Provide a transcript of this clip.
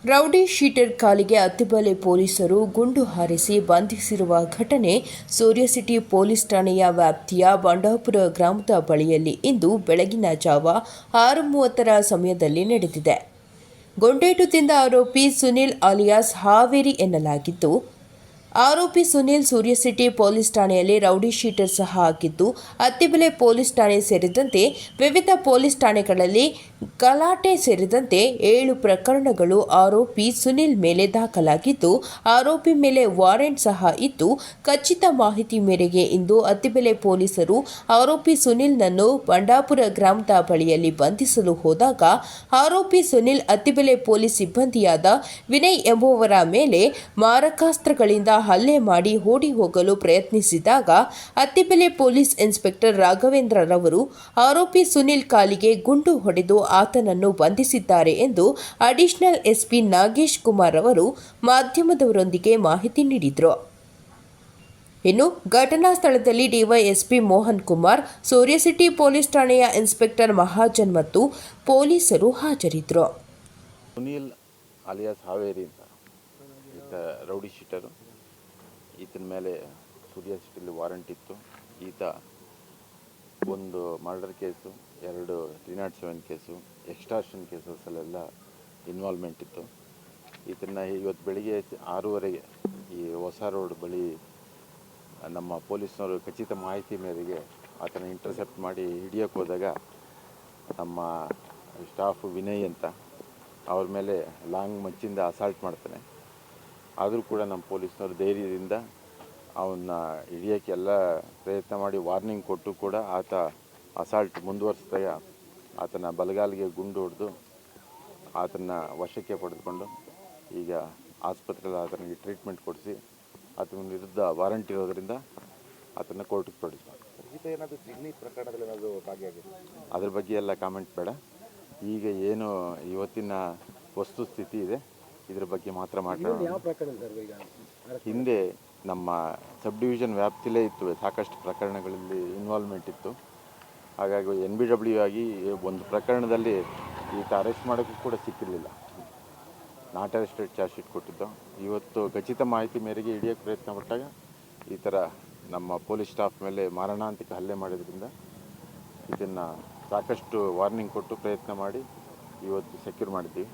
Rowdy sheeter ಕಾಲಿಗೆ ಅತ್ತಿಬೆಲೆ ಪೊಲೀಸರು ಗುಂಡು ಹಾರಿಸಿ ಬಂಧಿಸಿರುವ ಘಟನೆ ಸೂರ್ಯಸಿಟಿ ಪೊಲೀಸ್ ಠಾಣೆಯ ವ್ಯಾಪ್ತಿಯ ಬಂಡಾಪುರ ಗ್ರಾಮದ ಬಳಿಯಲ್ಲಿ ಇಂದು ಬೆಳಗಿನ ಜಾವ 6:30 ಸಮಯದಲ್ಲಿ ನಡೆದಿದೆ. ಗುಂಡೇಟು ತಿಂದ ಆರೋಪಿ ಸುನಿಲ್ ಅಲಿಯಾಸ್ ಹಾವೇರಿ ಎನ್ನಲಾಗಿದ್ದು, ಆರೋಪಿ ಸುನಿಲ್ ಸೂರ್ಯಸಿಟಿ ಪೊಲೀಸ್ ಠಾಣೆಯಲ್ಲಿ ರೌಡಿ ಶೀಟರ್ ಸಹ ಆಗಿದ್ದು, ಅತ್ತಿಬೆಲೆ ಪೊಲೀಸ್ ಠಾಣೆ ಸೇರಿದಂತೆ ವಿವಿಧ ಪೊಲೀಸ್ ಠಾಣೆಗಳಲ್ಲಿ ಗಲಾಟೆ ಸೇರಿದಂತೆ 7 ಪ್ರಕರಣಗಳು ಆರೋಪಿ ಸುನಿಲ್ ಮೇಲೆ ದಾಖಲಾಗಿದ್ದು, ಆರೋಪಿ ಮೇಲೆ ವಾರೆಂಟ್ ಸಹ ಇದ್ದು, ಖಚಿತ ಮಾಹಿತಿ ಮೇರೆಗೆ ಇಂದು ಅತ್ತಿಬೆಲೆ ಪೊಲೀಸರು ಆರೋಪಿ ಸುನಿಲ್ನನ್ನು ಬಂಡಾಪುರ ಗ್ರಾಮದ ಬಳಿಯಲ್ಲಿ ಬಂಧಿಸಲು ಹೋದಾಗ ಆರೋಪಿ ಸುನಿಲ್ ಅತ್ತಿಬೆಲೆ ಪೊಲೀಸ್ ಸಿಬ್ಬಂದಿಯಾದ ವಿನಯ್ ಎಂಬುವರ ಮೇಲೆ ಮಾರಕಾಸ್ತ್ರಗಳಿಂದ ಹಲ್ಲೆ ಮಾಡಿ ಓಡಿ ಹೋಗಲು ಪ್ರಯತ್ನಿಸಿದಾಗ ಅತ್ತಿಬೆಲೆ ಪೊಲೀಸ್ ಇನ್ಸ್ಪೆಕ್ಟರ್ ರಾಘವೇಂದ್ರ ರವರು ಆರೋಪಿ ಸುನಿಲ್ ಕಾಲಿಗೆ ಗುಂಡು ಹೊಡೆದು ಆತನನ್ನು ಬಂಧಿಸಿದ್ದಾರೆ ಎಂದು ಅಡಿಷನಲ್ ಎಸ್ಪಿ ನಾಗೇಶ್ ಕುಮಾರ್ ಅವರು ಮಾಧ್ಯಮದವರೊಂದಿಗೆ ಮಾಹಿತಿ ನೀಡಿದರು. ಇನ್ನು ಘಟನಾ ಸ್ಥಳದಲ್ಲಿ ಡಿವೈಎಸ್ಪಿ ಮೋಹನ್ ಕುಮಾರ್, ಸೂರ್ಯಸಿಟಿ ಪೊಲೀಸ್ ಠಾಣೆಯ ಇನ್ಸ್ಪೆಕ್ಟರ್ ಮಹಾಜನ್ ಮತ್ತು ಪೊಲೀಸರು ಹಾಜರಿದ್ದರು. ಸುನೀಲ್ ಅಲಿಯಾಸ್ ಹಾವೇರಿ ಅಂತ ಈತ ರೌಡಿ ಶೀಟರು. ಈತನ ಮೇಲೆ ಸೂರ್ಯಸಿಟಿಲಿ ವಾರಂಟ್ ಇತ್ತು. ಈತ ಒಂದು ಮರ್ಡರ್ ಕೇಸು, 2 307 ಕೇಸು, ಎಕ್ಸ್ಟಾರ್ಷನ್ ಕೇಸಸ್ಸಲ್ಲೆಲ್ಲ ಇನ್ವಾಲ್ವ್ಮೆಂಟ್ ಇತ್ತು. ಈತನ ಇವತ್ತು ಬೆಳಿಗ್ಗೆ 6:30ಗೆ ಈ ಹೊಸ ರೋಡ್ ಬಳಿ ನಮ್ಮ ಪೊಲೀಸ್ನವರು ಖಚಿತ ಮಾಹಿತಿ ಮೇರೆಗೆ ಆತನ ಇಂಟರ್ಸೆಪ್ಟ್ ಮಾಡಿ ಹಿಡಿಯೋಕ್ಕೆ ಹೋದಾಗ ನಮ್ಮ ಸ್ಟಾಫ್ ವಿನಯ್ ಅಂತ ಅವ್ರ ಮೇಲೆ ಲಾಂಗ್ ಮಚ್ಚಿಂದ ಅಸಾಲ್ಟ್ ಮಾಡ್ತಾನೆ. ಆದರೂ ಕೂಡ ನಮ್ಮ ಪೊಲೀಸ್ನವರು ಧೈರ್ಯದಿಂದ ಅವನ್ನ ಹಿಡಿಯೋಕ್ಕೆ ಎಲ್ಲ ಪ್ರಯತ್ನ ಮಾಡಿ ವಾರ್ನಿಂಗ್ ಕೊಟ್ಟು ಕೂಡ ಆತ ಅಸಾಲ್ಟ್ ಮುಂದುವರಿಸಿದಾಗ ಆತನ ಬಲಗಾಲಿಗೆ ಗುಂಡು ಹೊಡೆದು ಆತನ ವಶಕ್ಕೆ ಪಡೆದುಕೊಂಡು ಈಗ ಆಸ್ಪತ್ರೆಯಲ್ಲಿ ಆತನಿಗೆ ಟ್ರೀಟ್ಮೆಂಟ್ ಕೊಡಿಸಿ ಆತನ ವಿರುದ್ಧ ವಾರಂಟ್ ಇರೋದರಿಂದ ಆತನ ಕೋರ್ಟಿಗೆ ಪ್ರೊಡ್ಯೂಸ್ ಮಾಡಿ. ಅದ್ರ ಬಗ್ಗೆ ಎಲ್ಲ ಕಾಮೆಂಟ್ ಬೇಡ. ಈಗ ಏನು ಇವತ್ತಿನ ವಸ್ತುಸ್ಥಿತಿ ಇದೆ ಇದರ ಬಗ್ಗೆ ಮಾತ್ರ ಮಾತಾಡೋಣ. ಹಿಂದೆ ನಮ್ಮ ಸಬ್ ಡಿವಿಷನ್ ವ್ಯಾಪ್ತಿಲೇ ಇತ್ತು, ಸಾಕಷ್ಟು ಪ್ರಕರಣಗಳಲ್ಲಿ ಇನ್ವಾಲ್ವ್ಮೆಂಟ್ ಇತ್ತು. ಹಾಗಾಗಿ NBW ಆಗಿ ಒಂದು ಪ್ರಕರಣದಲ್ಲಿ ಈತ ಅರೆಸ್ಟ್ ಮಾಡೋಕ್ಕೂ ಕೂಡ ಸಿಕ್ಕಿರಲಿಲ್ಲ, ನಾಟ್ ಅರೆಸ್ಟೆಡ್ ಚಾರ್ಜ್ ಶೀಟ್ ಕೊಟ್ಟಿದ್ದು. ಇವತ್ತು ಖಚಿತ ಮಾಹಿತಿ ಮೇರೆಗೆ ಹಿಡಿಯೋಕ್ಕೆ ಪ್ರಯತ್ನ ಪಟ್ಟಾಗ ಈ ಥರ ನಮ್ಮ ಪೊಲೀಸ್ ಸ್ಟಾಫ್ ಮೇಲೆ ಮಾರಣಾಂತಿಕ ಹಲ್ಲೆ ಮಾಡೋದ್ರಿಂದ ಇದನ್ನು ಸಾಕಷ್ಟು ವಾರ್ನಿಂಗ್ ಕೊಟ್ಟು ಪ್ರಯತ್ನ ಮಾಡಿ ಇವತ್ತು ಸೆಕ್ಯೂರ್ ಮಾಡಿದ್ದೀವಿ.